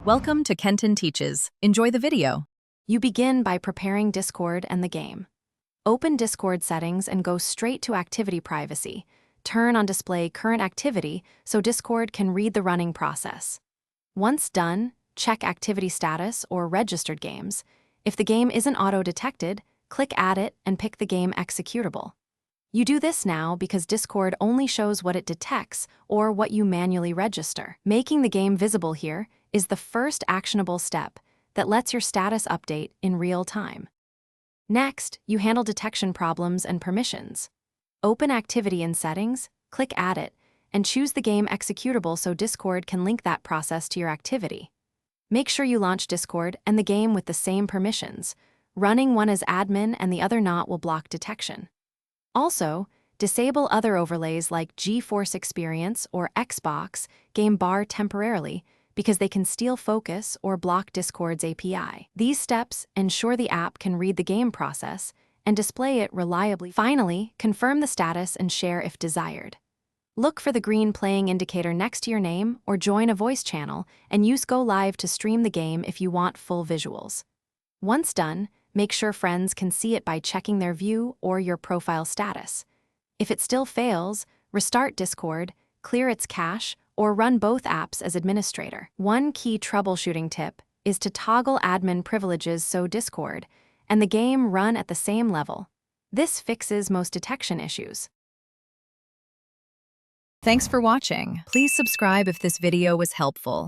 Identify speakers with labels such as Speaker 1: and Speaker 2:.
Speaker 1: Welcome to Kenton Teaches. Enjoy the video.
Speaker 2: You begin by preparing Discord and the game. Open Discord settings and go straight to Activity Privacy. Turn on Display Current Activity so Discord can read the running process. Once done, check Activity Status or Registered Games. If the game isn't auto-detected, click Add It and pick the game executable. You do this now because Discord only shows what it detects or what you manually register. Making the game visible here is the first actionable step that lets your status update in real time. Next, you handle detection problems and permissions. Open Activity in Settings, click Add It, and choose the game executable so Discord can link that process to your activity. Make sure you launch Discord and the game with the same permissions. Running one as admin and the other not will block detection. Also, disable other overlays like GeForce Experience or Xbox Game Bar temporarily because they can steal focus or block Discord's API. These steps ensure the app can read the game process and display it reliably. Finally, confirm the status and share if desired. Look for the green playing indicator next to your name or join a voice channel and use Go Live to stream the game if you want full visuals. Once done, make sure friends can see it by checking their view or your profile status. If it still fails, restart Discord, clear its cache, or run both apps as administrator. One key troubleshooting tip is to toggle admin privileges so Discord and the game run at the same level. This fixes most detection issues.
Speaker 1: Thanks for watching. Please subscribe if this video was helpful.